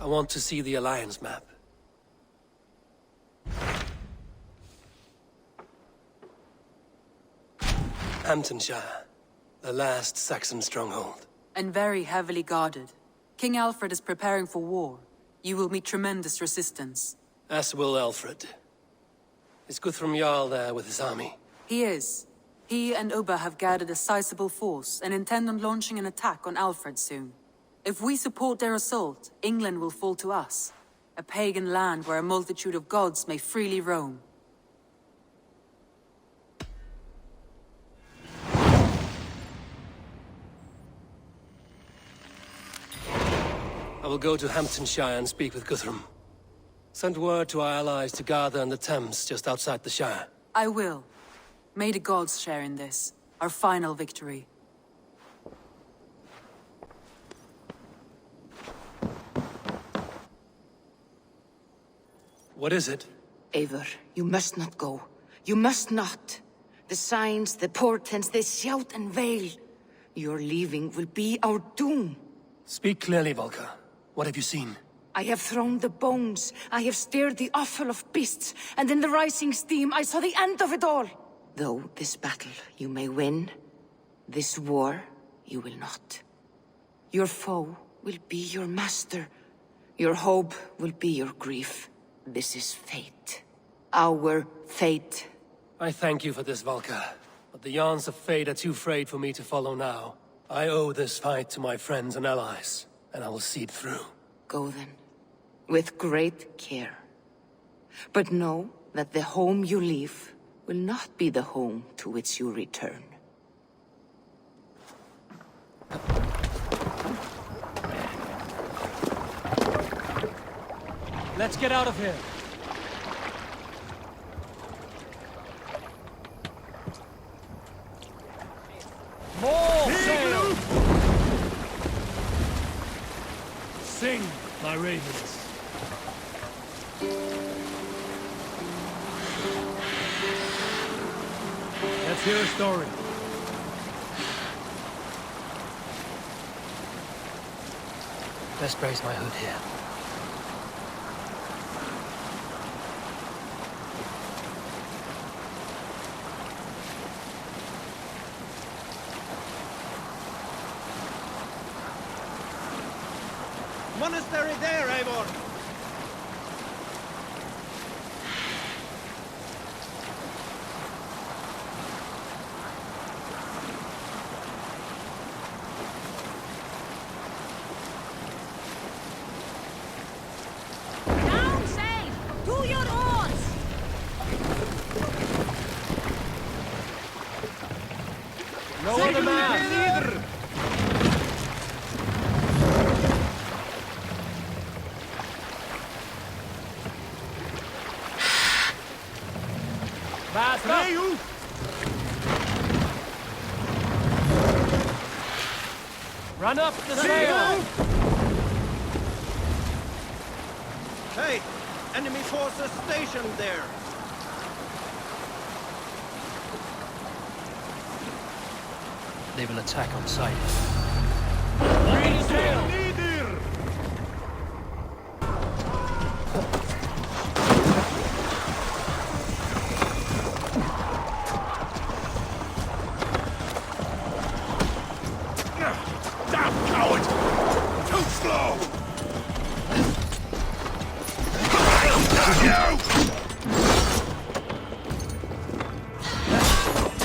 I want to see the Alliance map. Hamptonshire, the last Saxon stronghold. And very heavily guarded. King Alfred is preparing for war. You will meet tremendous resistance. As will Alfred. Is Guthrum Jarl there with his army? He is. He and Ubba have gathered a sizable force and intend on launching an attack on Alfred soon. If we support their assault, England will fall to us. A pagan land where a multitude of gods may freely roam. I will go to Hamptonshire and speak with Guthrum. Send word to our allies to gather in the Thames just outside the Shire. I will. May the gods share in this, our final victory. What is it? Eivor, you must not go. You must not. The signs, the portents, they shout and wail. Your leaving will be our doom. Speak clearly, Volker. What have you seen? I have thrown the bones. I have stirred the offal of beasts. And in the rising steam, I saw the end of it all. Though this battle you may win, this war you will not. Your foe will be your master. Your hope will be your grief. This is fate. Our fate. I thank you for this, Volker. But the yarns of fate are too frayed for me to follow now. I owe this fight to my friends and allies, and I will see it through. Go then, with great care. But know that the home you leave will not be the home to which you return. Let's get out of here. More sail! Sing, my ravens. Let's hear a story. Best raise my hood here. Monastery there, Eivor! Down safe! To your oars! No other man! Leader! Run up the sail! Hey! Enemy forces stationed there! They will attack on sight. Leader! Damn coward! Too slow!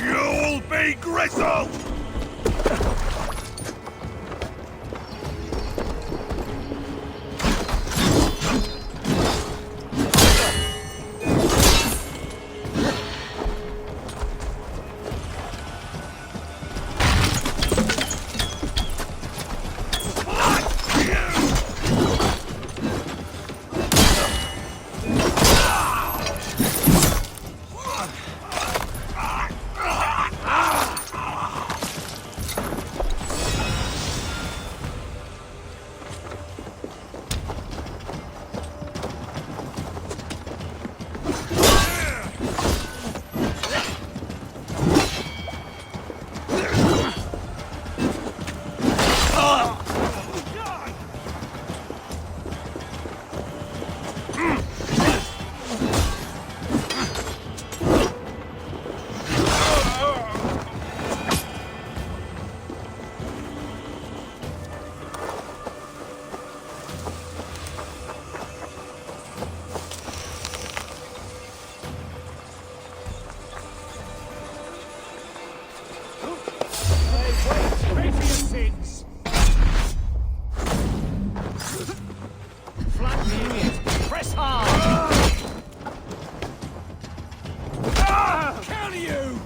You'll be grizzled! Flanking it! Press hard! Counter you!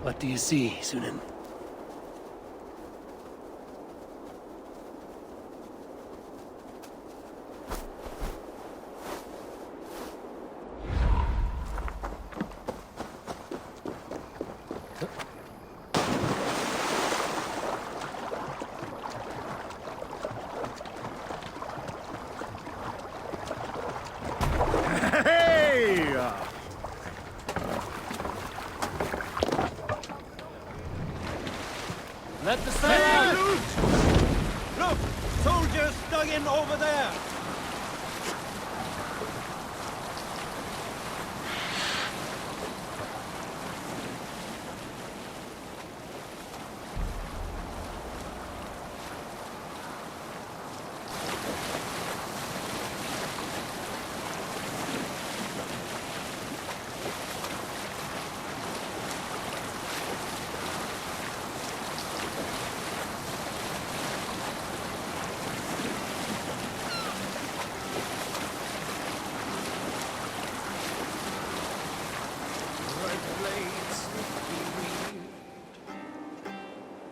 What do you see, Sunan? Hey! Let the sail out! Look! Soldiers dug in over there!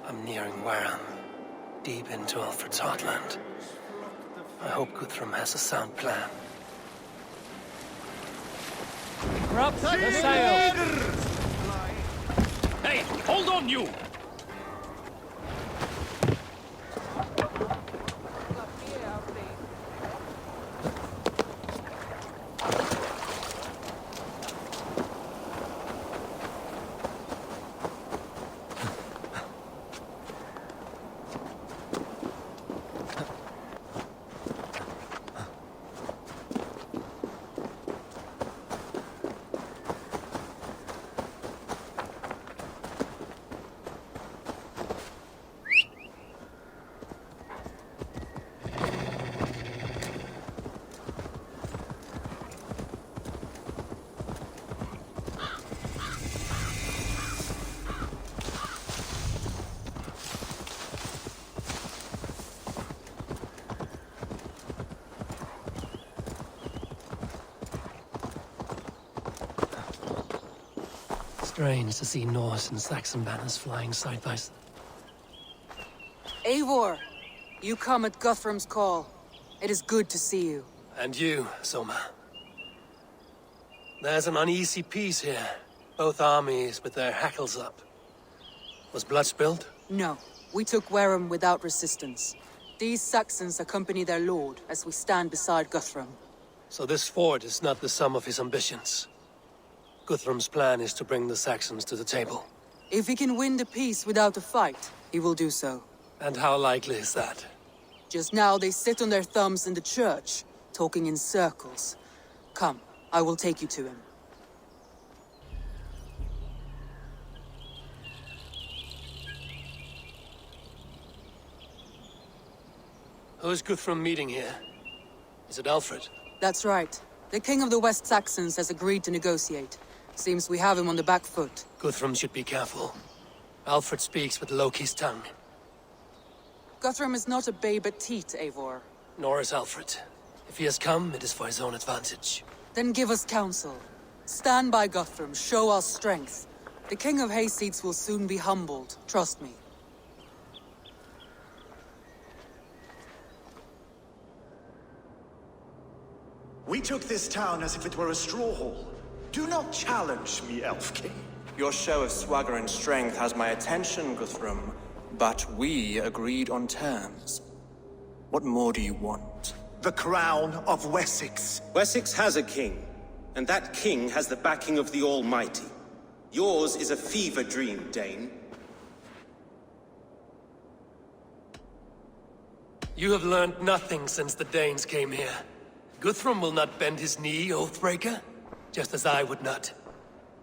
I'm nearing Wareham, deep into Alfred's heartland. I hope Guthrum has a sound plan. Grab the sail! Hey, hold on, you! Strange to see Norse and Saxon banners flying side by side. Eivor, you come at Guthrum's call. It is good to see you. And you, Soma. There's an uneasy peace here. Both armies with their hackles up. Was blood spilled? No, we took Wareham without resistance. These Saxons accompany their lord as we stand beside Guthrum. So this fort is not the sum of his ambitions. Guthrum's plan is to bring the Saxons to the table. If he can win the peace without a fight, he will do so. And how likely is that? Just now they sit on their thumbs in the church, talking in circles. Come, I will take you to him. Who's Guthrum meeting here? Is it Alfred? That's right. The king of the West Saxons has agreed to negotiate. Seems we have him on the back foot. Guthrum should be careful. Alfred speaks with Loki's tongue. Guthrum is not a babe at teat, Eivor. Nor is Alfred. If he has come, it is for his own advantage. Then give us counsel. Stand by Guthrum, show our strength. The king of Hayseeds will soon be humbled, trust me. We took this town as if it were a straw hall. Do not challenge me, Elf King. Your show of swagger and strength has my attention, Guthrum. But we agreed on terms. What more do you want? The crown of Wessex. Wessex has a king, and that king has the backing of the Almighty. Yours is a fever dream, Dane. You have learned nothing since the Danes came here. Guthrum will not bend his knee, Oathbreaker, just as I would not.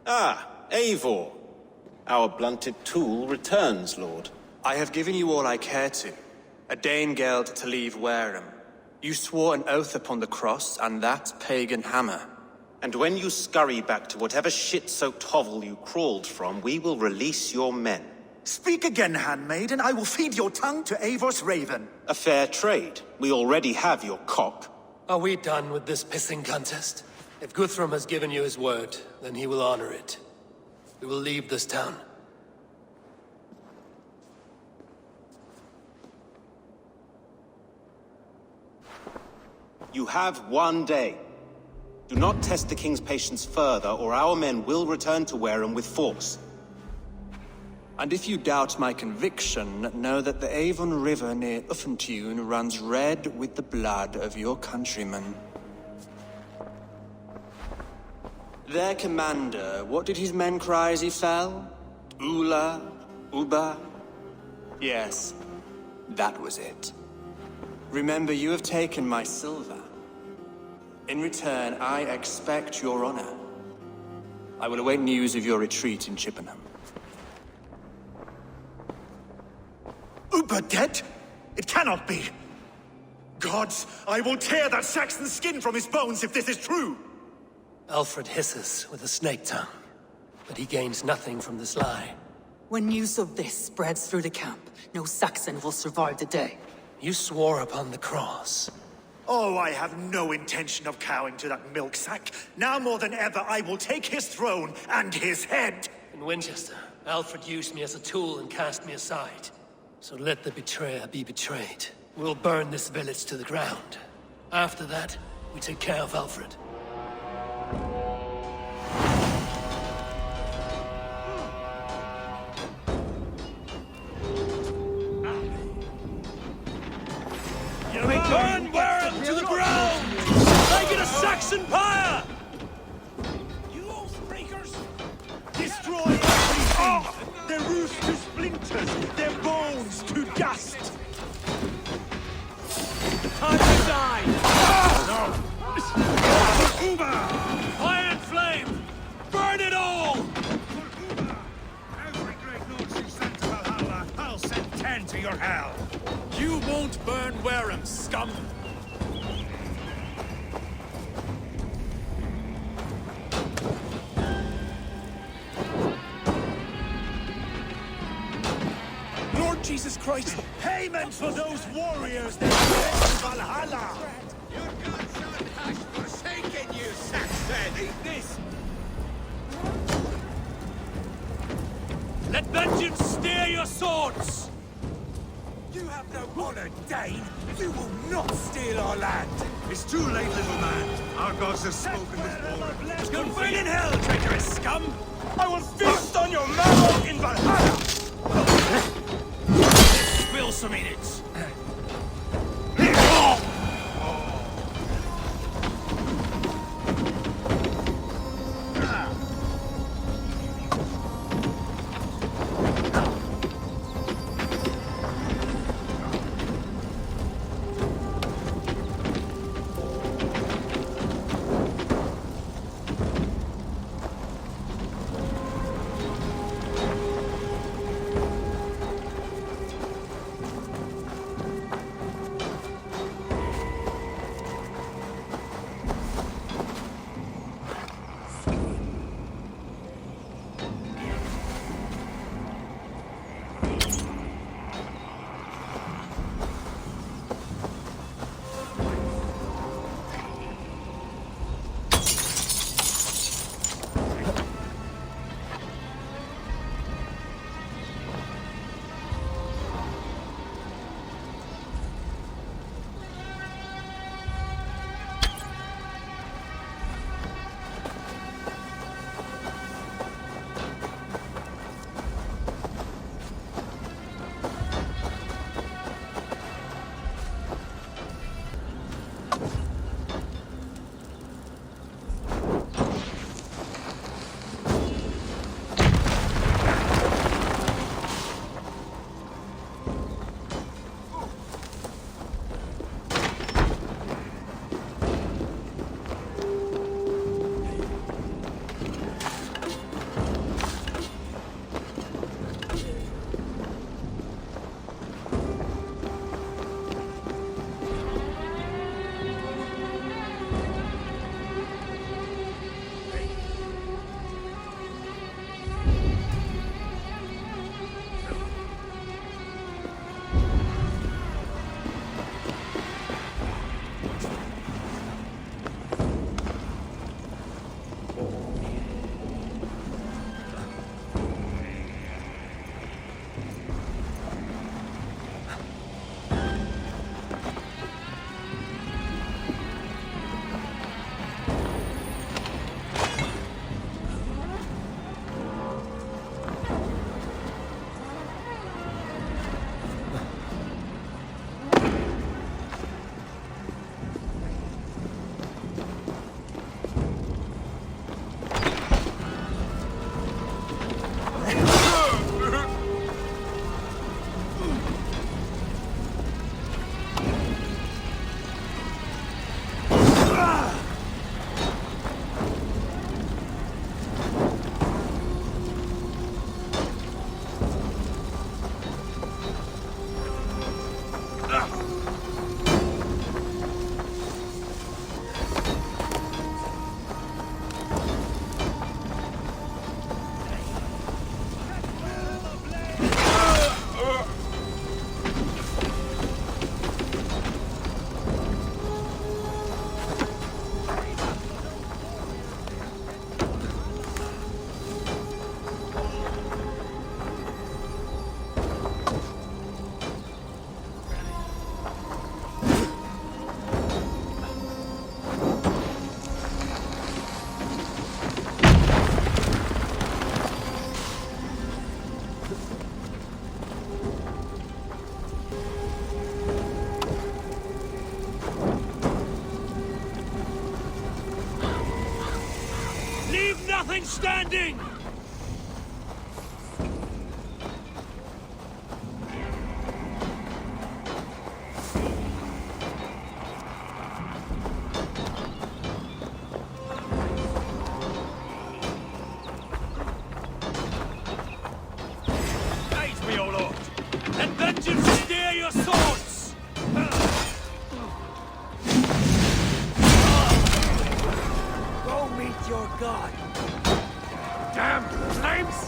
Ah, Eivor. Our blunted tool returns, Lord. I have given you all I care to. A Danegeld to leave Wareham. You swore an oath upon the cross, and that pagan hammer. And when you scurry back to whatever shit-soaked hovel you crawled from, we will release your men. Speak again, handmaid, and I will feed your tongue to Eivor's raven. A fair trade. We already have your cock. Are we done with this pissing contest? If Guthrum has given you his word, then he will honor it. We will leave this town. You have one day. Do not test the king's patience further, or our men will return to Wareham with force. And if you doubt my conviction, know that the Avon River near Uffentune runs red with the blood of your countrymen. Their commander, what did his men cry as he fell? Ula? Uba? Yes, that was it. Remember, you have taken my silver. In return, I expect your honor. I will await news of your retreat in Chippenham. Uber dead? It cannot be. Gods, I will tear that Saxon's skin from his bones if this is true. Alfred hisses with a snake tongue, but he gains nothing from this lie. When news of this spreads through the camp, no Saxon will survive the day. You swore upon the cross. Oh, I have no intention of cowing to that milk sack. Now more than ever, I will take his throne and his head. In Winchester, Alfred used me as a tool and cast me aside. So let the betrayer be betrayed. We'll burn this village to the ground. After that, we take care of Alfred. Burn Wareham to the ground! Make it a Saxon pyre! You oathbreakers! Destroy everything! Their roofs to splinters, their bones to dust! Time to die! For Uber! Fire and flame! Burn it all! For Uber! Every great lord you sent to Valhalla, I'll send 10 to your hell! You won't burn Wareham, scum! Lord Jesus Christ! Payment for those warriors that fled to Valhalla! Your godson has forsaken you, Saxon! Eat this! Let vengeance steer your swords! You have no honor, Dane! You will not steal our land! It's too late, little man. Our gods have spoken before. You'll burn in hell, traitorous scum! I will feast on your marrow in Valhalla! Spill some in it! standing! Guide me, O Lord. Let vengeance steer your swords! Go meet your God. Damn flames!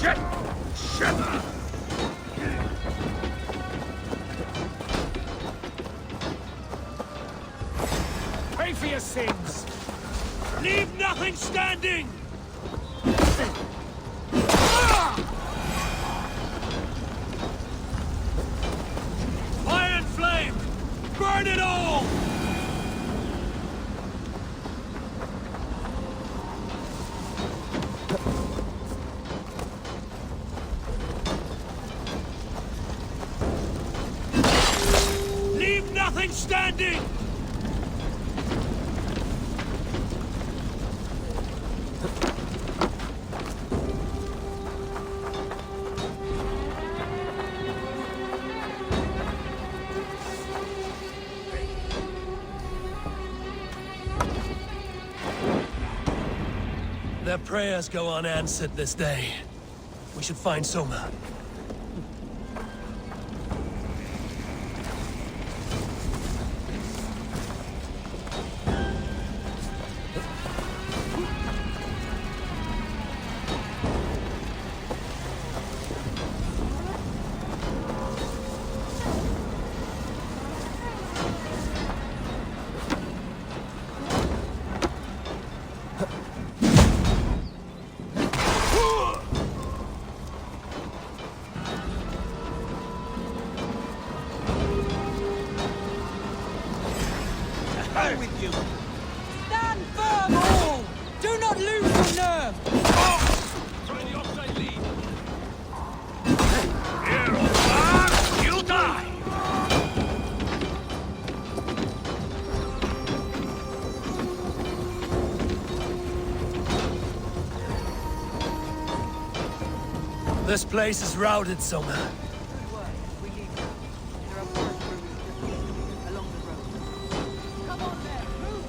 Shit! Shit! Pay for your sins! Leave nothing standing! Fire and flame! Burn it all! Leave nothing standing! Their prayers go unanswered this day. We should find Soma. With you! Stand firm, all! Do not lose your nerve! Try the offside lead! Here, old man! You'll die! This place is routed, Soma. Good work. We leave now. There are forest ruins just east of you, along the road. Come on there, move!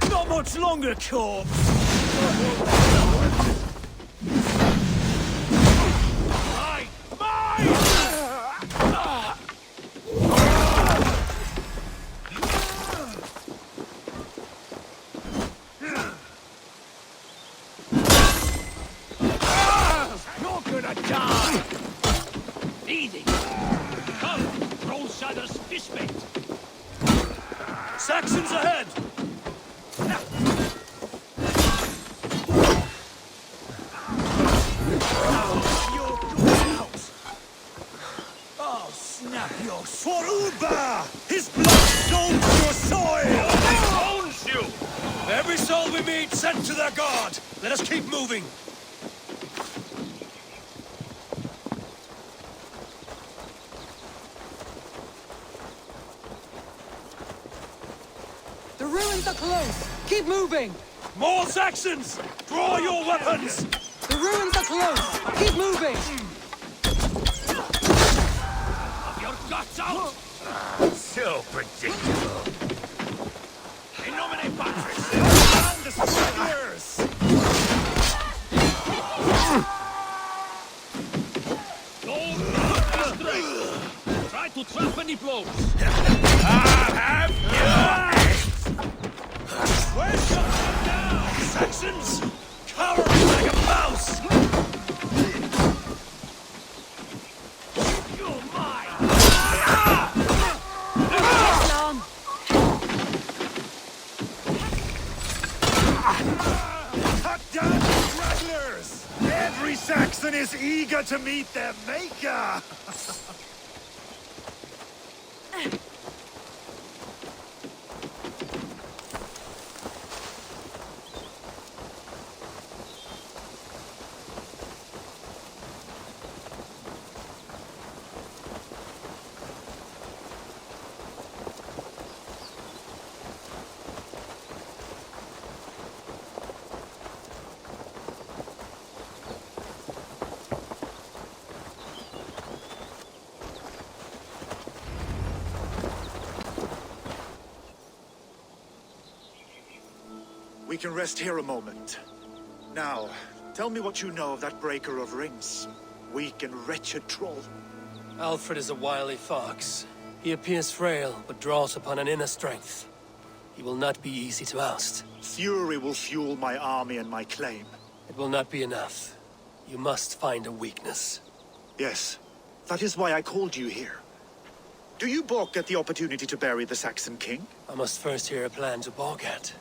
Not much longer, corpse! Mine! Mine! You're gonna die! Easy! Come! Roll Shadow's fish bait! Saxons ahead! You're going out! Oh, snap your... For Uba! His blood soaked your soil! Owns you! Every soul we meet sent to their god! Let us keep moving! The ruins are close! Keep moving! More Saxons! Draw your weapons! The ruins are close! Keep moving! Your guts out! So predictable. In nomine Patris! And the stragglers! Go straight! Try to trap any blows! I'll have you! Where's your Saxons! Cowering like a mouse! You're mine! Cut down the stragglers! Every Saxon is eager to meet their maker! We can rest here a moment. Now, tell me what you know of that breaker of rings. Weak and wretched troll. Alfred is a wily fox. He appears frail, but draws upon an inner strength. He will not be easy to oust. Fury will fuel my army and my claim. It will not be enough. You must find a weakness. Yes, that is why I called you here. Do you balk at the opportunity to bury the Saxon king? I must first hear a plan to balk at.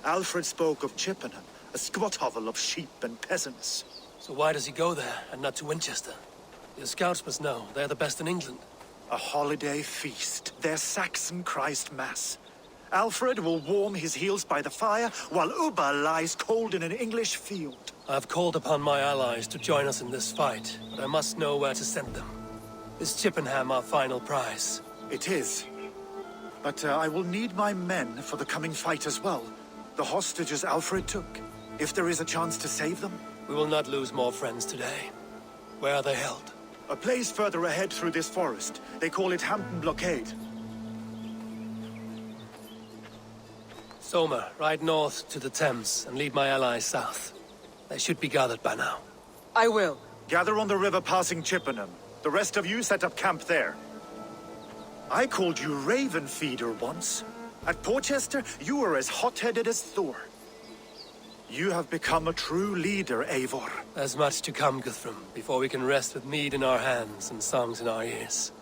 Alfred spoke of Chippenham, a squat hovel of sheep and peasants. So why does he go there, and not to Winchester? Your scouts must know. They're the best in England. A holiday feast, their Saxon Christ Mass. Alfred will warm his heels by the fire, while Ubba lies cold in an English field. I've called upon my allies to join us in this fight, but I must know where to send them. Is Chippenham our final prize? It is. But I will need my men for the coming fight as well. The hostages Alfred took. If there is a chance to save them. We will not lose more friends today. Where are they held? A place further ahead through this forest. They call it Hampton Blockade. Soma, ride north to the Thames and lead my allies south. They should be gathered by now. I will. Gather on the river passing Chippenham. The rest of you set up camp there. I called you Raven Feeder once. At Porchester, you were as hot-headed as Thor. You have become a true leader, Eivor. There's much to come, Guthrum, before we can rest with mead in our hands and songs in our ears.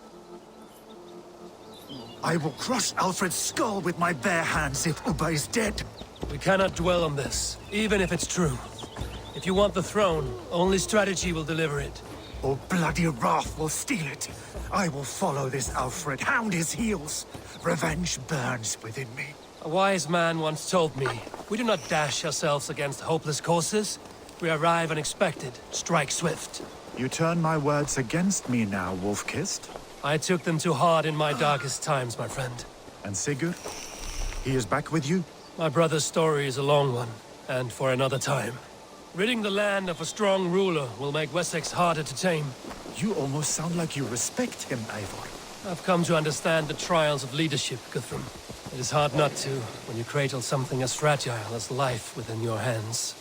I will crush Alfred's skull with my bare hands if Ubba is dead. We cannot dwell on this, even if it's true. If you want the throne, only strategy will deliver it. Or bloody wrath will steal it. I will follow this Alfred, hound his heels. Revenge burns within me. A wise man once told me, we do not dash ourselves against hopeless courses. We arrive unexpected, strike swift. You turn my words against me now, Wolf-Kissed. I took them too hard in my darkest times, my friend. And Sigurd? He is back with you? My brother's story is a long one, and for another time. Ridding the land of a strong ruler will make Wessex harder to tame. You almost sound like you respect him, Eivor. I've come to understand the trials of leadership, Guthrum. It is hard not to, when you cradle something as fragile as life within your hands.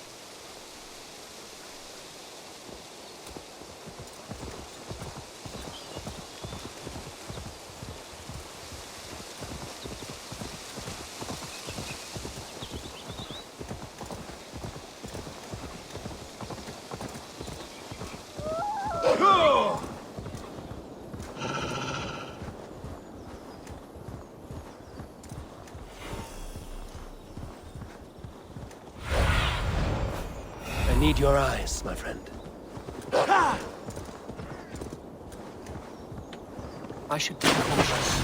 I need your eyes, my friend. I should be cautious.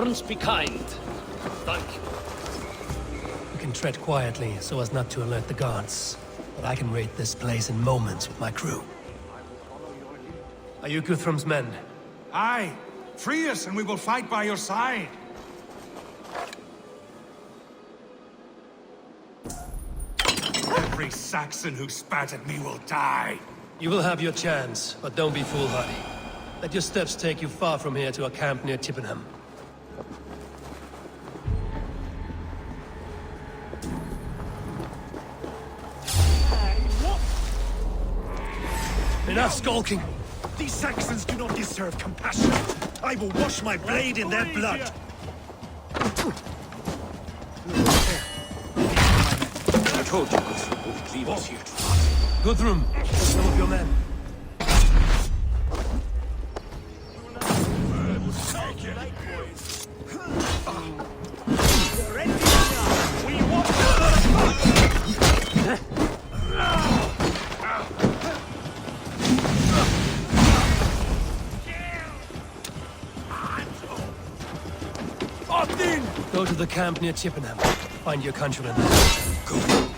Norns be kind. Thank you. You can tread quietly so as not to alert the guards. But I can raid this place in moments with my crew. Are you Guthrum's men? Aye. Free us and we will fight by your side. Every Saxon who spat at me will die. You will have your chance, but don't be foolhardy. Let your steps take you far from here to a camp near Chippenham. Enough skulking! These Saxons do not deserve compassion. I will wash my blade in their blood. I told you Guthrum wouldn't leave us here to rot. Guthrum, some of your men. Go to the camp near Chippenham. Find your countrymen there. Good.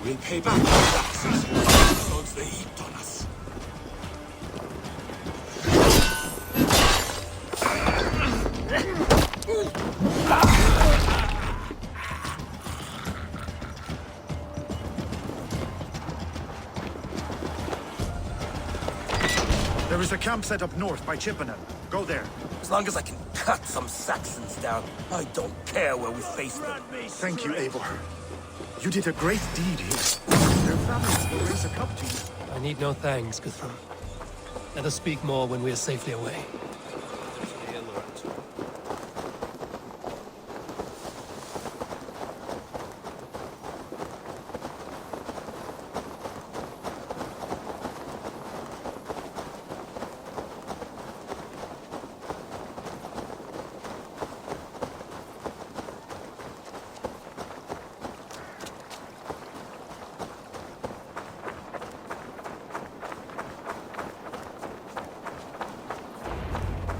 We'll pay back the Saxons for the blood they heaped on us. There is a camp set up north by Chippenham. Go there. As long as I can cut some Saxons down, I don't care where we face them. Thank you, Eivor. You did a great deed here. Their families will raise a cup to you. I need no thanks, Guthrum. Let us speak more when we are safely away.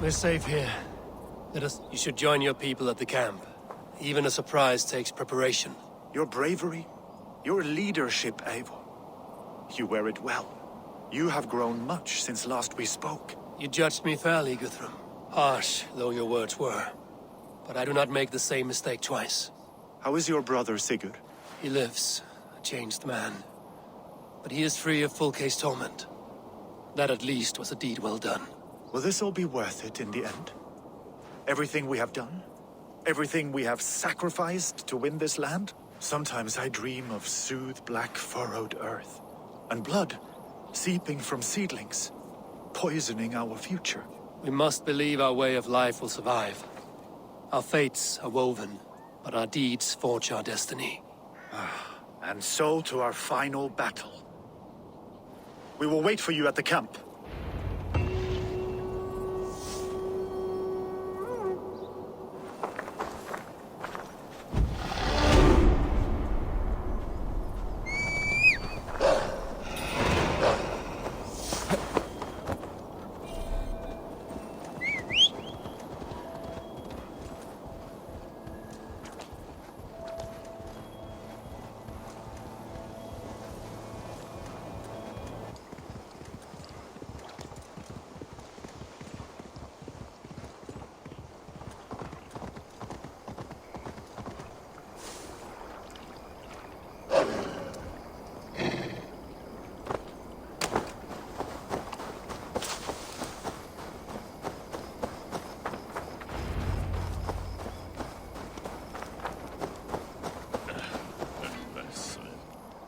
We're safe here. You should join your people at the camp. Even a surprise takes preparation. Your bravery, your leadership, Eivor. You wear it well. You have grown much since last we spoke. You judged me fairly, Guthrum. Harsh, though your words were. But I do not make the same mistake twice. How is your brother, Sigurd? He lives, a changed man. But he is free of full case torment. That at least was a deed well done. Will this all be worth it in the end? Everything we have done? Everything we have sacrificed to win this land? Sometimes I dream of soothed black furrowed earth. And blood seeping from seedlings, poisoning our future. We must believe our way of life will survive. Our fates are woven, but our deeds forge our destiny. And so to our final battle. We will wait for you at the camp.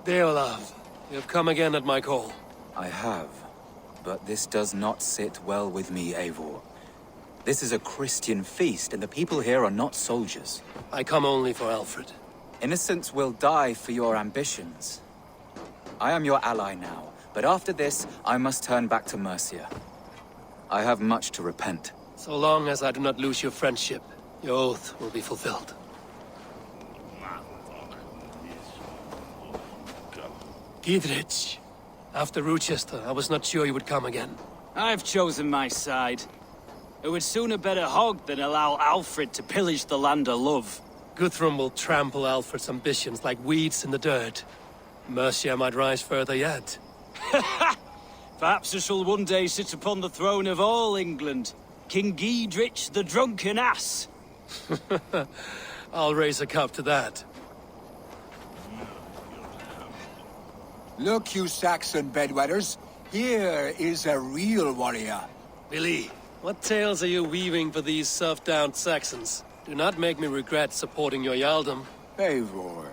Deolav, you have come again at my call. I have, but this does not sit well with me, Eivor. This is a Christian feast, and the people here are not soldiers. I come only for Alfred. Innocents will die for your ambitions. I am your ally now, but after this, I must turn back to Mercia. I have much to repent. So long as I do not lose your friendship, your oath will be fulfilled. Gidrich, after Rochester, I was not sure you would come again. I've chosen my side. Who would sooner bet a hog than allow Alfred to pillage the land of love. Guthrum will trample Alfred's ambitions like weeds in the dirt. Mercia might rise further yet. Perhaps he shall one day sit upon the throne of all England. King Giedrich the drunken ass. I'll raise a cup to that. Look, you Saxon bedwetters. Here is a real warrior. Billy, what tales are you weaving for these self-downed Saxons? Do not make me regret supporting your Jarldom. Eivor,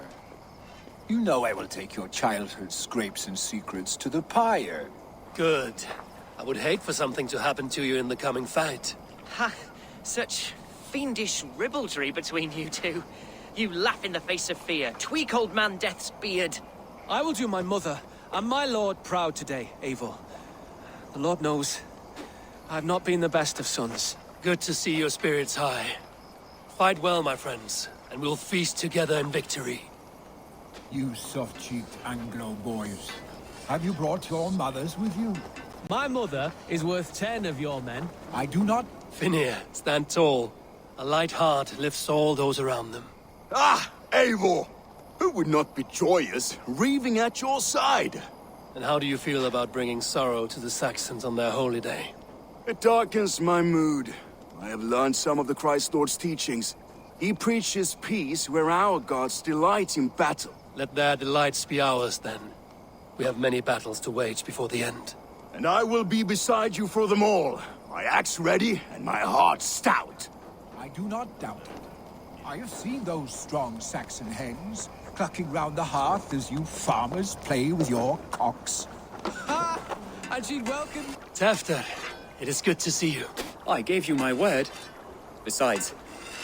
you know I will take your childhood scrapes and secrets to the pyre. Good. I would hate for something to happen to you in the coming fight. Ha! Such fiendish ribaldry between you two. You laugh in the face of fear, tweak old man Death's beard. I will do my mother and my lord proud today, Eivor. The Lord knows, I've not been the best of sons. Good to see your spirits high. Fight well, my friends, and we'll feast together in victory. You soft-cheeked Anglo boys. Have you brought your mothers with you? My mother is worth 10 of your men. I do not... Finir, stand tall. A light heart lifts all those around them. Ah, Eivor! Who would not be joyous, raving at your side? And how do you feel about bringing sorrow to the Saxons on their holy day? It darkens my mood. I have learned some of the Christ Lord's teachings. He preaches peace where our gods delight in battle. Let their delights be ours, then. We have many battles to wage before the end. And I will be beside you for them all. My axe ready and my heart stout. I do not doubt it. I have seen those strong Saxon hens clucking round the hearth as you farmers play with your cocks. Ha! And she'd welcome... Tafter, it is good to see you. I gave you my word. Besides,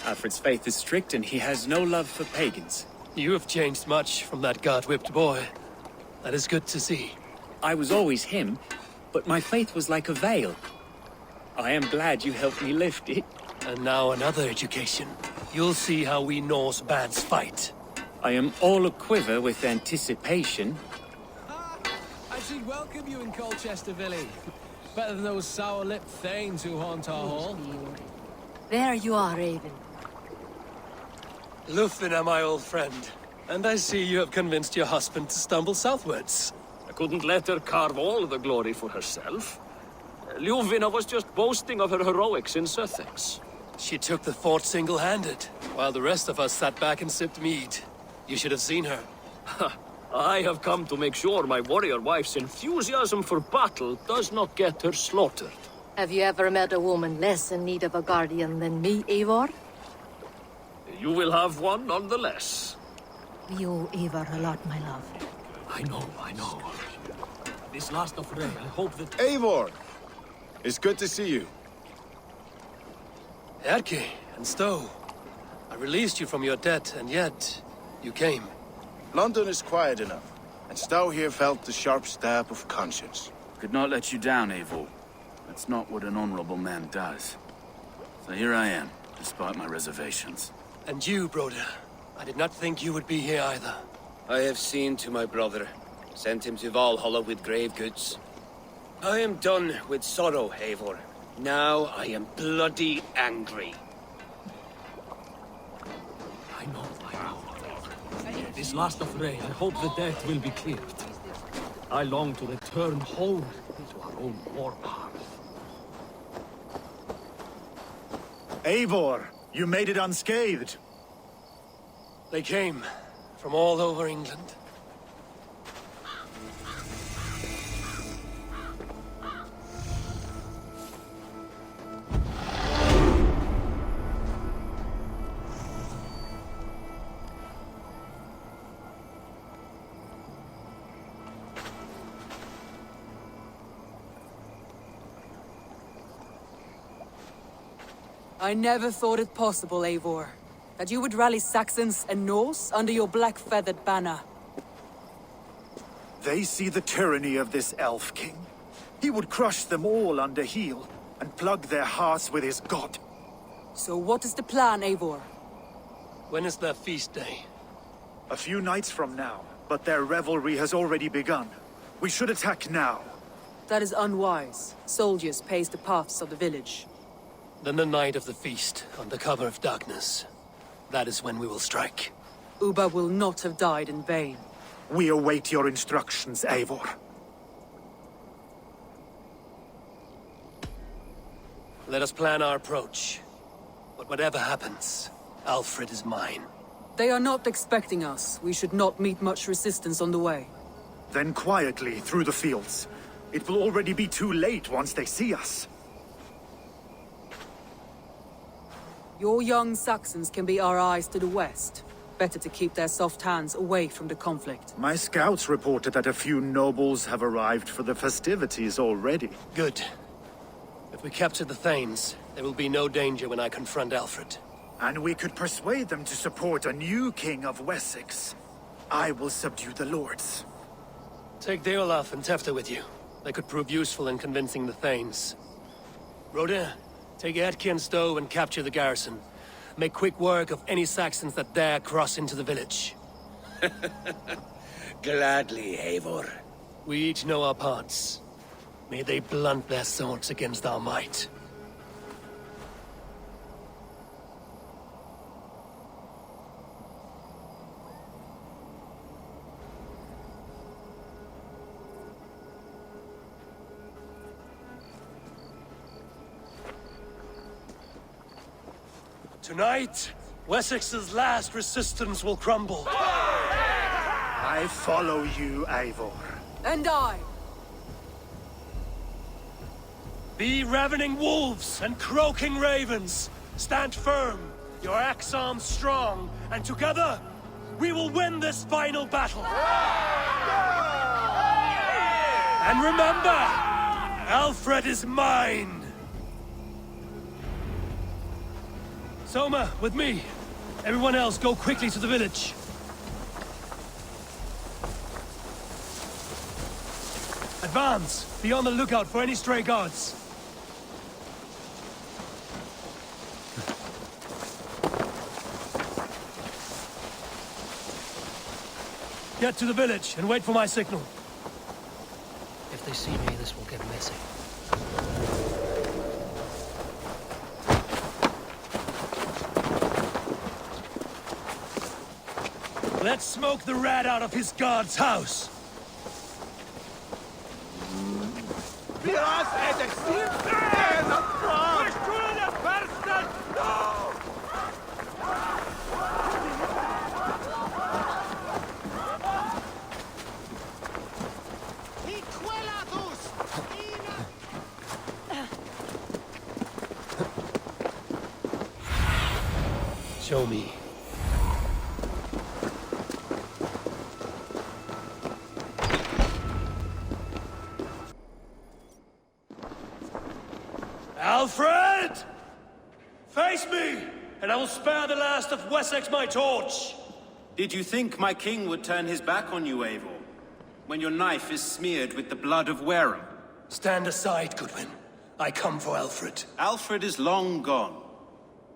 Alfred's faith is strict and he has no love for pagans. You have changed much from that god-whipped boy. That is good to see. I was always him, but my faith was like a veil. I am glad you helped me lift it. And now another education. You'll see how we Norse bands fight. I am all a-quiver with anticipation. Ah, and she'd welcome you in Colchester, Billy. Better than those sour-lipped thanes who haunt our hall. There you are, Raven. Lufina, my old friend. And I see you have convinced your husband to stumble southwards. I couldn't let her carve all the glory for herself. Ljuvina was just boasting of her heroics in Sussex. She took the fort single-handed, while the rest of us sat back and sipped mead. You should have seen her. I have come to make sure my warrior wife's enthusiasm for battle does not get her slaughtered. Have you ever met a woman less in need of a guardian than me, Eivor? You will have one nonetheless. We owe Eivor a lot, my love. I know. This last of Rey, I hope that... Eivor! It's good to see you. Erke and Stowe. I released you from your debt, and yet you came. London is quiet enough, and Stowe here felt the sharp stab of conscience. Could not let you down, Eivor. That's not what an honorable man does. So here I am, despite my reservations. And you, Broder. I did not think you would be here either. I have seen to my brother. Sent him to Valhalla with grave goods. I am done with sorrow, Eivor. Now I am bloody angry. I know. This last of Rey, I hope the death will be cleared. I long to return home to our own war path. Eivor, you made it unscathed. They came from all over England. I never thought it possible, Eivor, that you would rally Saxons and Norse under your black-feathered banner. They see the tyranny of this elf king. He would crush them all under heel and plug their hearts with his god. So what is the plan, Eivor? When is their feast day? A few nights from now, but their revelry has already begun. We should attack now. That is unwise. Soldiers pace the paths of the village. Then the night of the feast, under cover of darkness. That is when we will strike. Uba will not have died in vain. We await your instructions, Eivor. Let us plan our approach. But whatever happens, Alfred is mine. They are not expecting us. We should not meet much resistance on the way. Then quietly through the fields. It will already be too late once they see us. Your young Saxons can be our eyes to the west. Better to keep their soft hands away from the conflict. My scouts reported that a few nobles have arrived for the festivities already. Good. If we capture the Thanes, there will be no danger when I confront Alfred. And we could persuade them to support a new king of Wessex. I will subdue the lords. Take Deolaf and Tefta with you. They could prove useful in convincing the Thanes. Rhoda, take Edki and Stowe and capture the garrison. Make quick work of any Saxons that dare cross into the village. Gladly, Eivor. We each know our parts. May they blunt their swords against our might. Tonight, Wessex's last resistance will crumble. I follow you, Eivor. And I! Be ravening wolves and croaking ravens. Stand firm, your axe arms strong, and together, we will win this final battle. And remember, Alfred is mine! Soma, with me. Everyone else, go quickly to the village. Advance! Be on the lookout for any stray guards. Get to the village and wait for my signal. If they see me, this will get messy. Let's smoke the rat out of his guard's house. Show me. Alfred! Face me, and I will spare the last of Wessex my torch! Did you think my king would turn his back on you, Eivor? When your knife is smeared with the blood of Wareham? Stand aside, Goodwin. I come for Alfred. Alfred is long gone.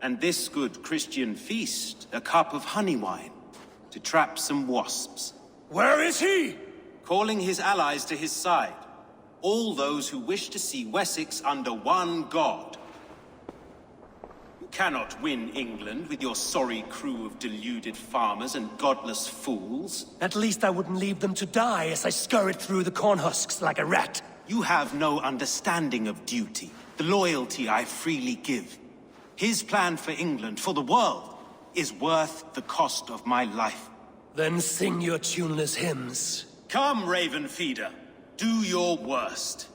And this good Christian feast, a cup of honey wine, to trap some wasps. Where is he? Calling his allies to his side. All those who wish to see Wessex under one god. You cannot win England with your sorry crew of deluded farmers and godless fools. At least I wouldn't leave them to die as I scurried through the corn husks like a rat. You have no understanding of duty, the loyalty I freely give. His plan for England, for the world, is worth the cost of my life. Then sing your tuneless hymns. Come, Raven Feeder. Do your worst.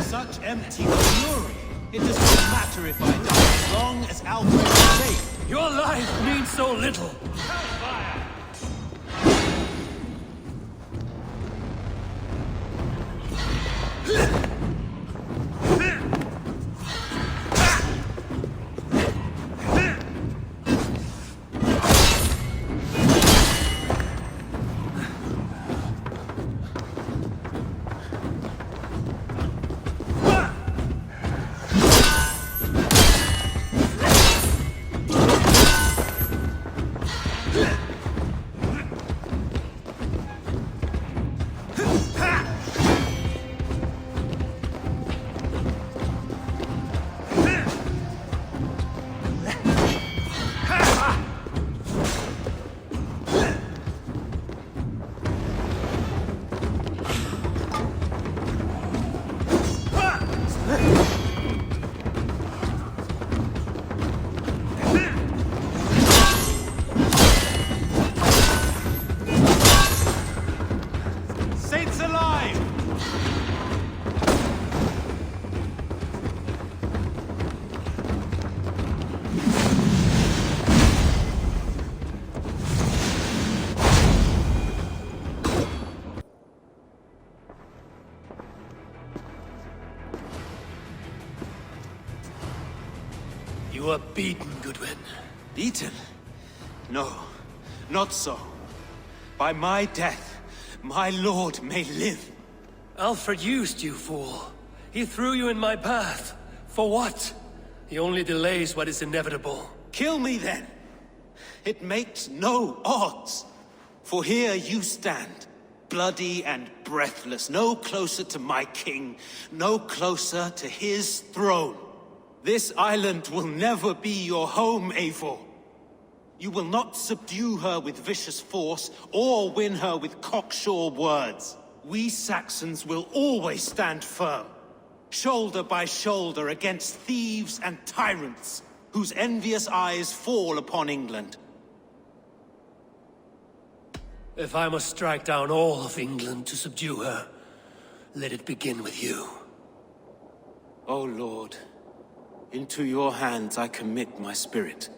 Such empty fury. It does not matter if I die, as long as Alfred is safe. Your life means so little. Saints alive! You are beaten, Goodwin. Beaten? No, not so. By my death, my lord may live. Alfred used you, fool. He threw you in my path. For what? He only delays what is inevitable. Kill me then. It makes no odds. For here you stand, bloody and breathless, no closer to my king, no closer to his throne. This island will never be your home, Eivor. You will not subdue her with vicious force, or win her with cocksure words. We Saxons will always stand firm, shoulder by shoulder against thieves and tyrants, whose envious eyes fall upon England. If I must strike down all of England to subdue her, let it begin with you. O Lord, into your hands I commit my spirit.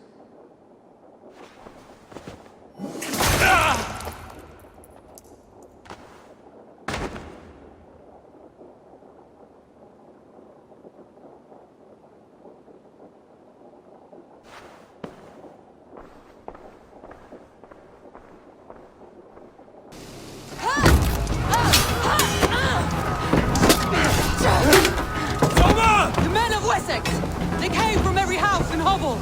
The men of Wessex! They came from every house and hovel!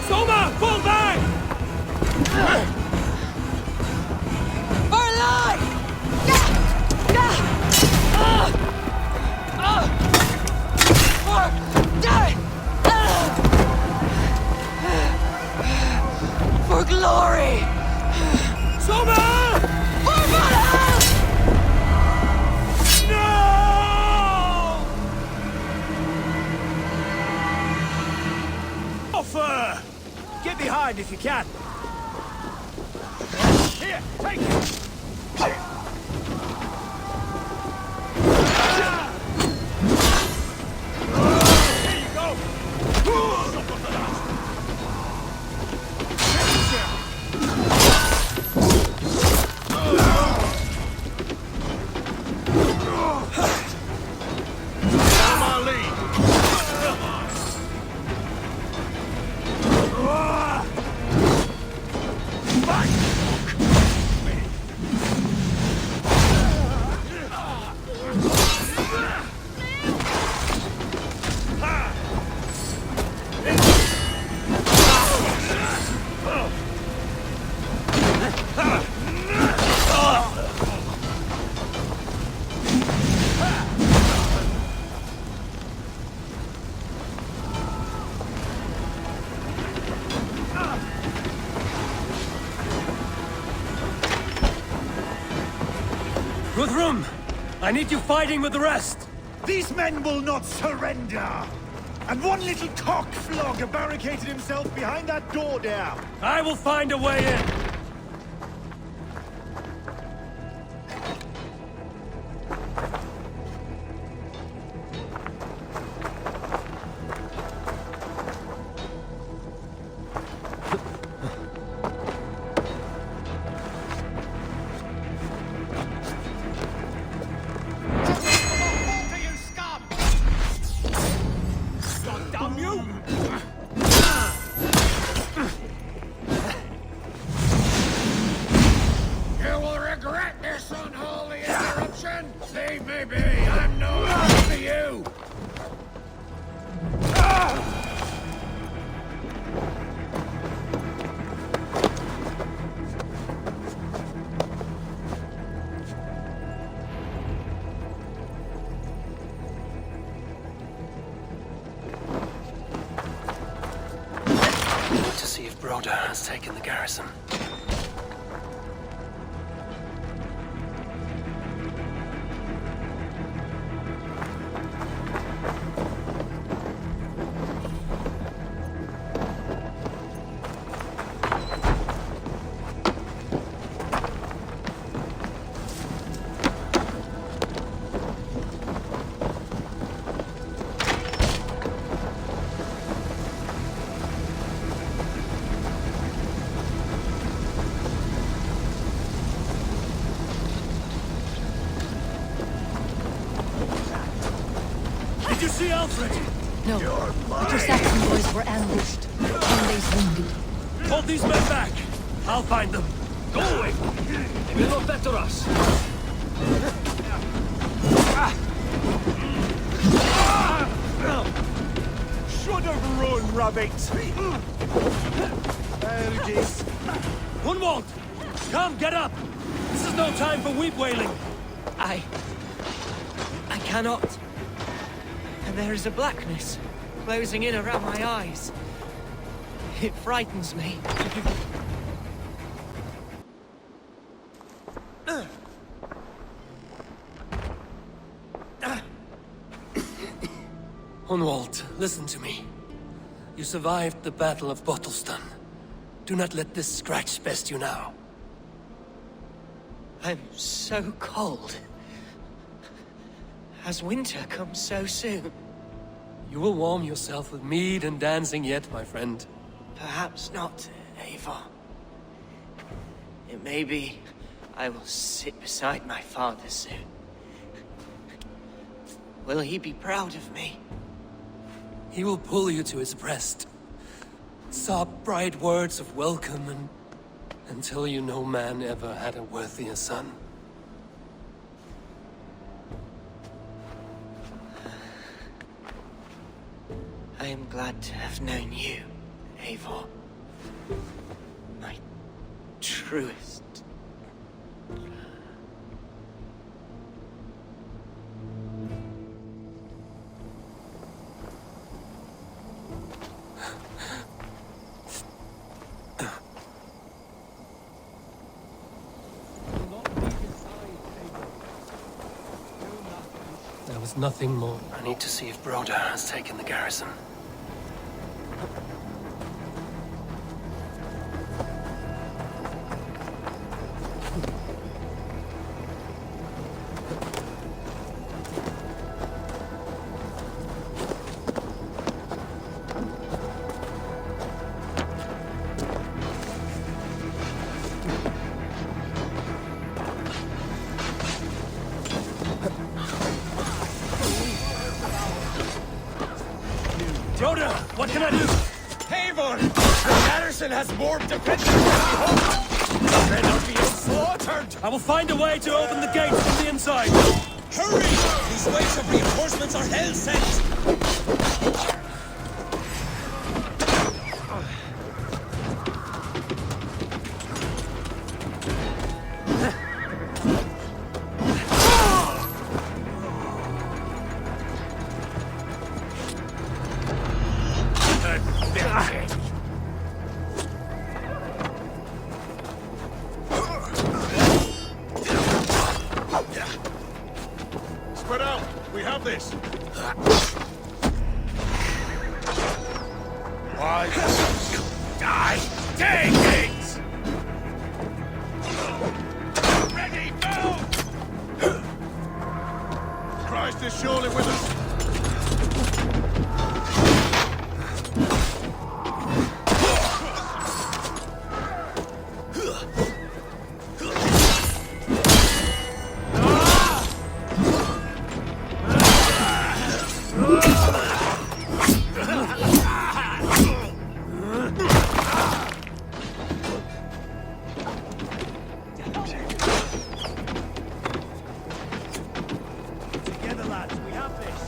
Soma! Fall back! For life! For glory! Soma! For Valhalla! No! Offer! Get behind if you can. Here, take it! Here you go! Guthrum! I need you fighting with the rest! These men will not surrender! And one little cock-flogger barricaded himself behind that door there! I will find a way in! see if Broder has taken the garrison. Did you see Alfred? No, but your Saxon boys were ambushed. 10 days wounded. Hold these men back. I'll find them. Go away. They will not better us. Should have run, rabbit! Ergis. Gunwald! Come, get up! This is no time for weep wailing. I cannot. And there is a blackness closing in around my eyes. It frightens me. Gunwald, listen to me. You survived the Battle of Bottleston. Do not let this scratch best you now. I'm so cold. Has winter come so soon? You will warm yourself with mead and dancing yet, my friend. Perhaps not, Eivor. It may be I will sit beside my father soon. Will he be proud of me? He will pull you to his breast. Sob bright words of welcome and until you no man ever had a worthier son. I am glad to have known you, Eivor. My truest. There was nothing more. I need to see if Broder has taken the garrison. Broder, what can I do? Eivor! The garrison has more defenders than we hoped! Then I'll be slaughtered! I will find a way to open the gates from the inside! Hurry! These waves of reinforcements are hell-sent! Spread out! We have this! Why? Die! Take it! Ready, move! Christ is surely with us! Together, lads, we have this!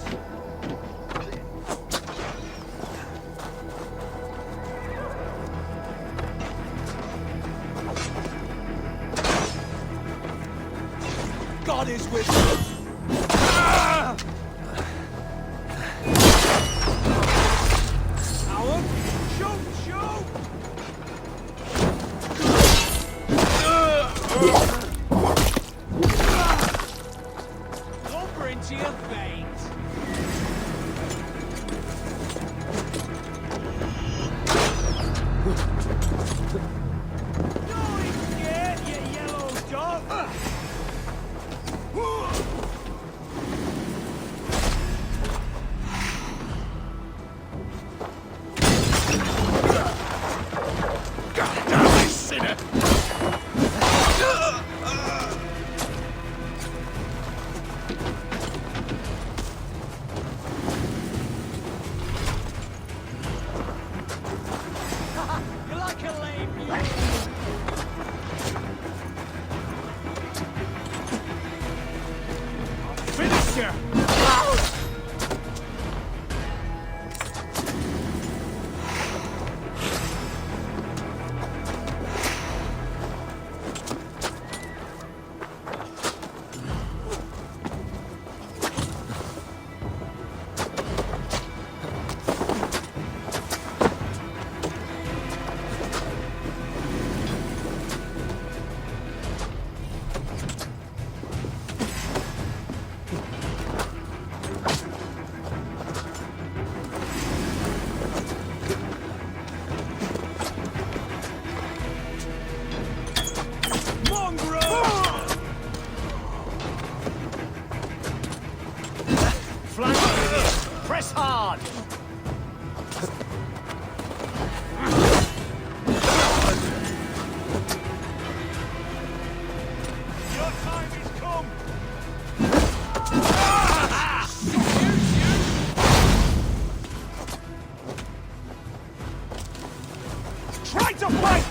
God is with you! Howard, shoot! Shoot! Press hard! Your time has come! Try to flank!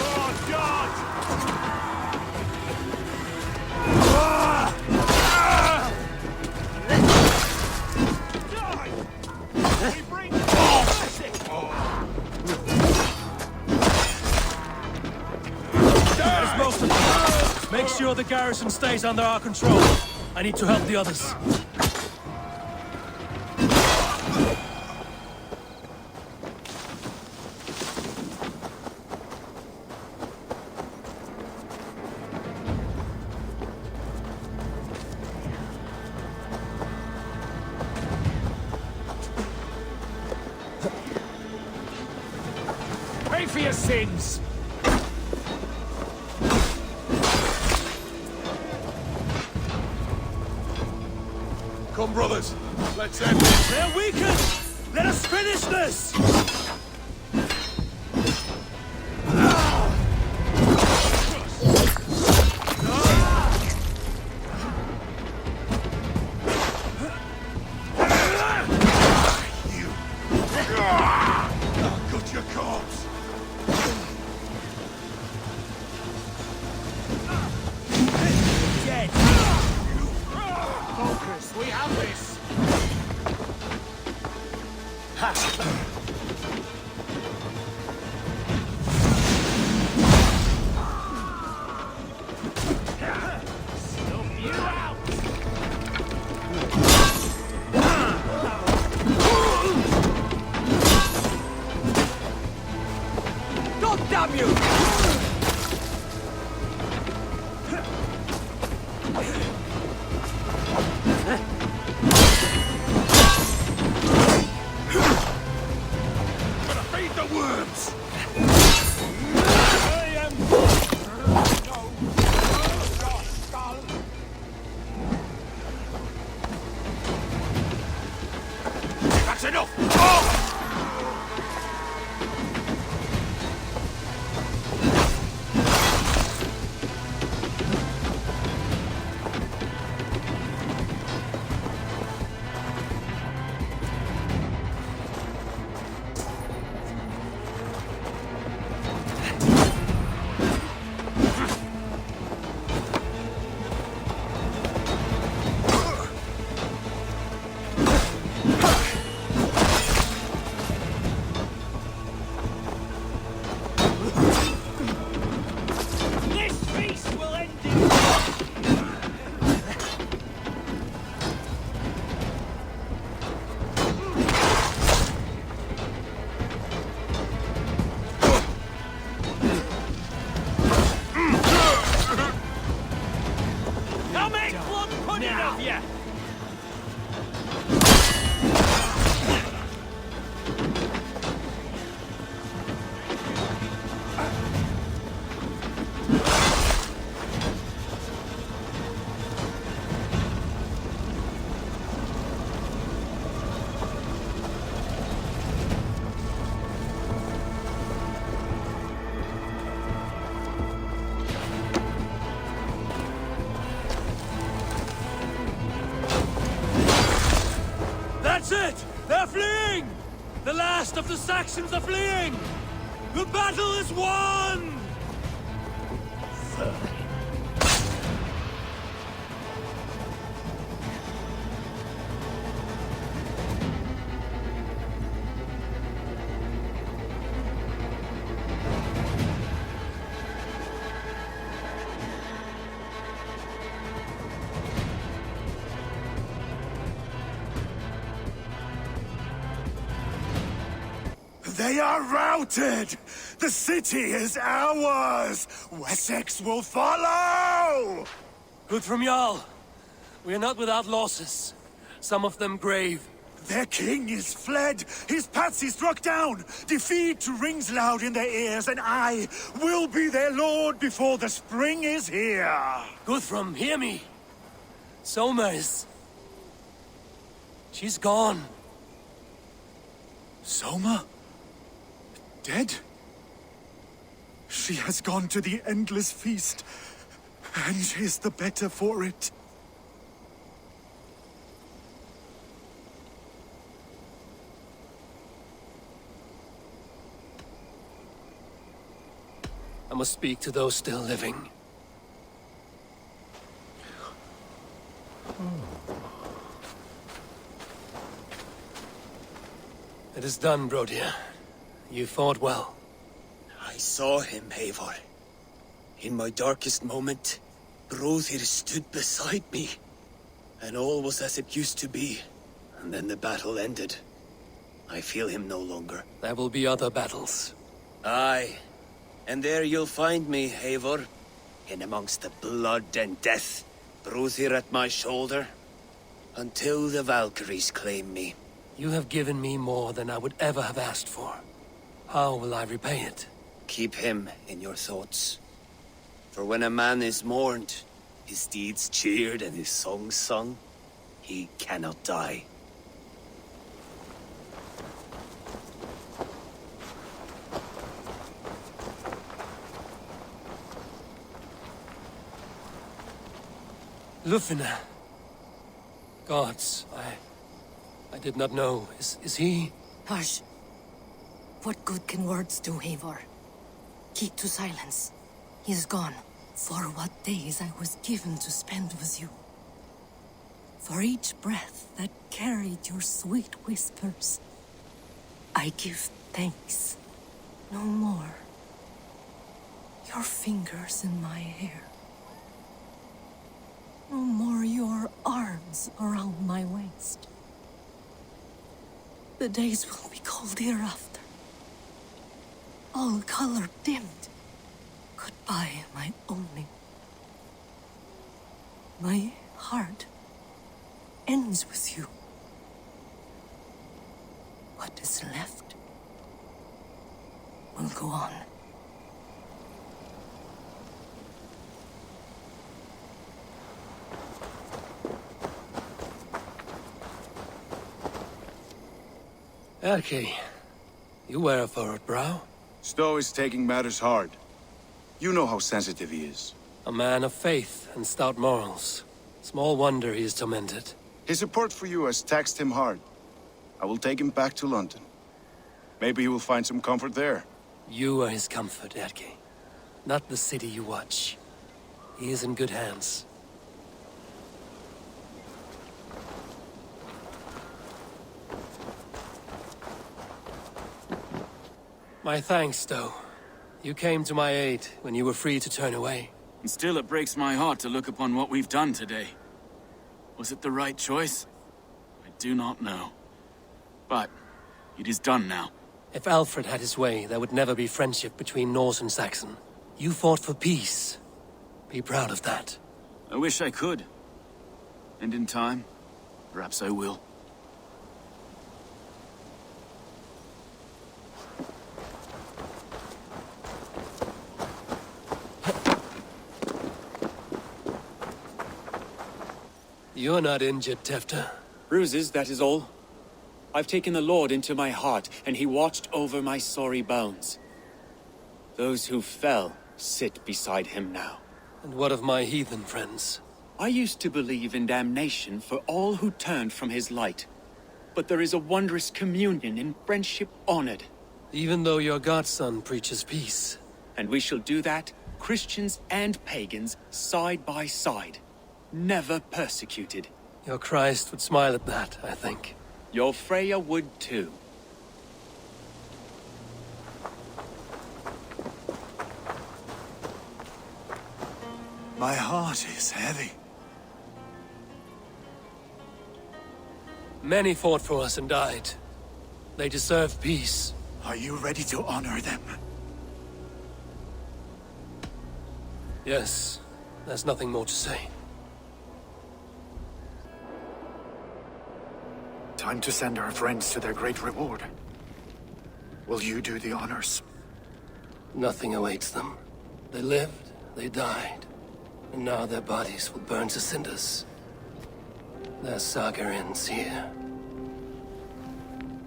Oh, God! There's most of them. Make sure the garrison stays under our control. I need to help the others. Pay for your sins! Come, brothers. Let's end this. They're weakened! Let us finish this! Cut your corpse. Dead! Focus, we have this! Snuff you out! God damn you! Gonna feed the worms. That's enough! Oh! That's it! They're fleeing! The last of the Saxons are fleeing! The battle is won! They are routed! The city is ours! Wessex will follow! Good from Jarl. We are not without losses. Some of them grave. Their king is fled! His patsy struck down! Defeat rings loud in their ears, and I will be their lord before the spring is here! Guthrum, hear me! Soma is... she's gone. Soma? Dead? She has gone to the endless feast, and is the better for it. I must speak to those still living. It is done, Brodir. You fought well. I saw him, Eivor. In my darkest moment, Brodir stood beside me. And all was as it used to be. And then the battle ended. I feel him no longer. There will be other battles. Aye. And there you'll find me, Eivor. In amongst the blood and death. Brodir at my shoulder. Until the Valkyries claim me. You have given me more than I would ever have asked for. How will I repay it? Keep him in your thoughts. For when a man is mourned, his deeds cheered and his songs sung, he cannot die. Lufina. Gods, I did not know. Is he? Hush. What good can words do, Eivor? Keep to silence. He is gone. For what days I was given to spend with you. For each breath that carried your sweet whispers. I give thanks. No more. Your fingers in my hair. No more your arms around my waist. The days will be cold hereafter. All color dimmed. Goodbye, my only. My heart ends with you. What is left will go on. Erki, you wear a furrowed brow. Stowe is taking matters hard. You know how sensitive he is. A man of faith and stout morals. Small wonder he is tormented. His support for you has taxed him hard. I will take him back to London. Maybe he will find some comfort there. You are his comfort, Erki. Not the city you watch. He is in good hands. My thanks, Stowe. You came to my aid when you were free to turn away. And still it breaks my heart to look upon what we've done today. Was it the right choice? I do not know. But it is done now. If Alfred had his way, there would never be friendship between Norse and Saxon. You fought for peace. Be proud of that. I wish I could. And in time, perhaps I will. You're not injured, Tefta. Bruises, that is all. I've taken the Lord into my heart, and he watched over my sorry bones. Those who fell sit beside him now. And what of my heathen friends? I used to believe in damnation for all who turned from his light. but there is a wondrous communion in friendship honored. Even though your godson preaches peace. And we shall do that, Christians and pagans, side by side. Never persecuted. Your Christ would smile at that, I think. Your Freya would too. My heart is heavy. Many fought for us and died. They deserve peace. Are you ready to honor them? Yes, there's nothing more to say. Time to send our friends to their great reward. Will you do the honors? Nothing awaits them. They lived, they died, and now their bodies will burn to cinders. Their saga ends here.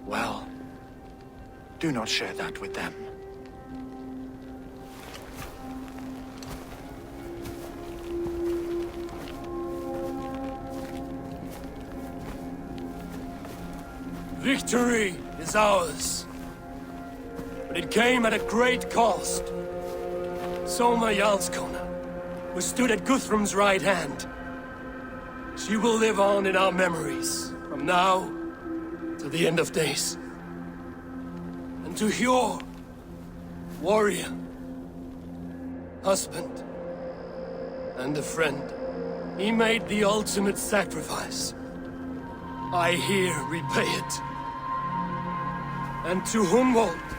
Well, do not share that with them. Victory is ours. But it came at a great cost. Soma Jarlskona, who stood at Guthrum's right hand. She will live on in our memories, from now to the end of days. And to Hjor, warrior, husband, and a friend, he made the ultimate sacrifice. I here repay it. And to Hunwald,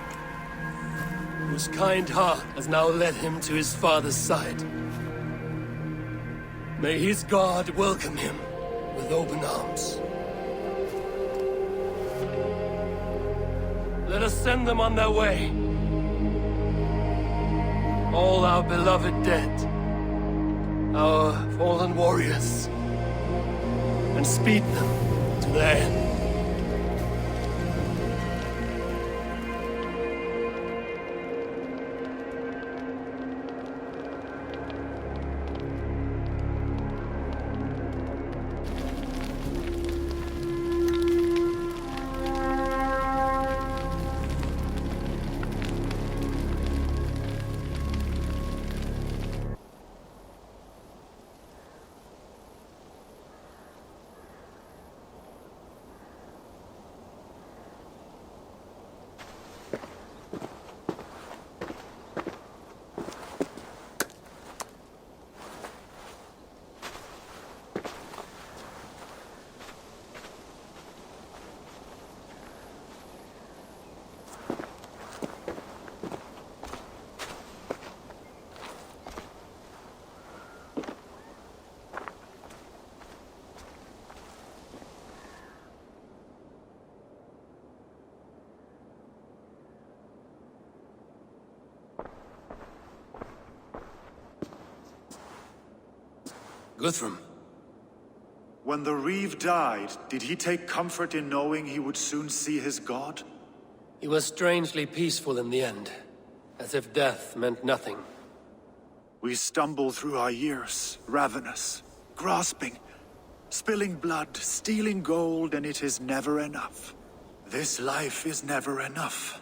whose kind heart has now led him to his father's side. May his God welcome him with open arms. Let us send them on their way. All our beloved dead, our fallen warriors, and speed them to their end. Guthrum. When the Reeve died, did he take comfort in knowing he would soon see his god? He was strangely peaceful in the end, as if death meant nothing. We stumble through our years, ravenous, grasping, spilling blood, stealing gold, and it is never enough. This life is never enough.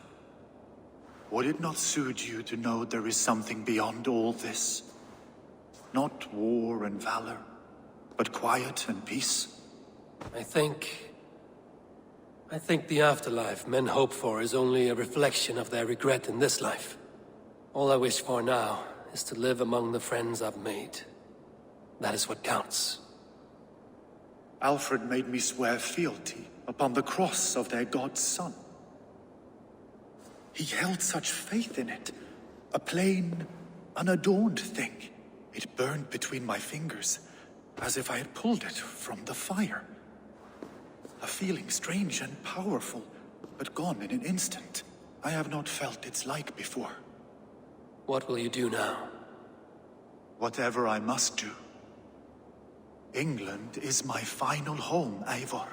Would it not suit you to know there is something beyond all this? Not war and valor, but quiet and peace? I think the afterlife men hope for is only a reflection of their regret in this life. All I wish for now is to live among the friends I've made. That is what counts. Alfred made me swear fealty upon the cross of their god's son. He held such faith in it, a plain, unadorned thing. It burned between my fingers, as if I had pulled it from the fire. A feeling strange and powerful, but gone in an instant. I have not felt its like before. What will you do now? Whatever I must do. England is my final home, Eivor.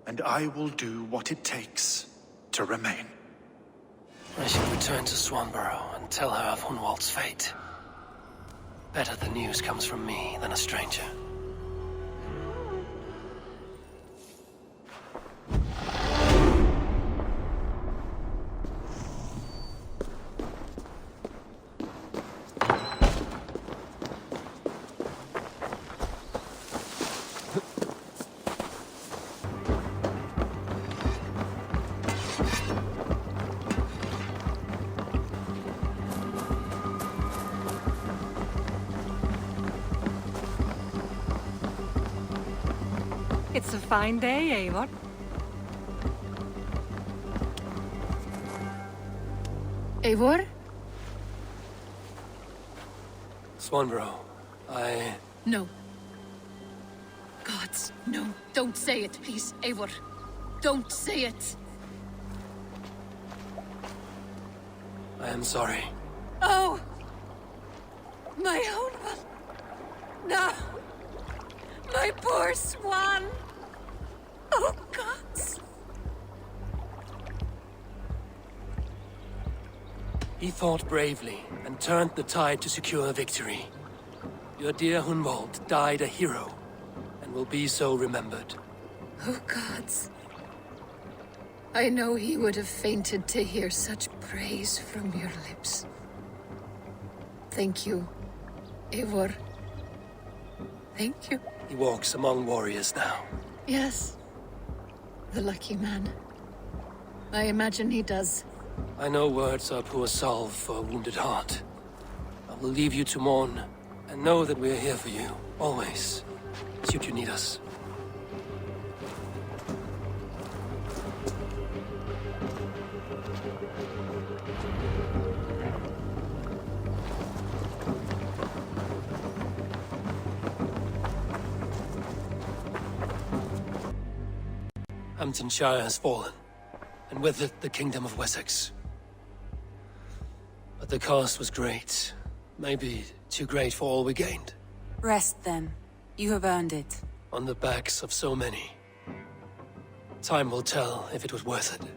And I will do what it takes to remain. I should return to Swanborough and tell her of Hunwald's fate. Better the news comes from me than a stranger. It's a fine day, Eivor. Eivor? Swanborough, No. Gods, no. Don't say it, please, Eivor. Don't say it. I am sorry. Oh! My own one. No! My poor swan! Oh, gods! He fought bravely and turned the tide to secure victory. Your dear Hunwald died a hero, and will be so remembered. Oh, gods. I know he would have fainted to hear such praise from your lips. Thank you, Eivor. Thank you. He walks among warriors now. Yes. The lucky man. I imagine he does. I know words are poor salve for a wounded heart. I will leave you to mourn, and know that we are here for you, always, should you need us. Hamptonshire has fallen, and with it the Kingdom of Wessex. But the cost was great. Maybe too great for all we gained. Rest then. You have earned it. On the backs of so many. Time will tell if it was worth it.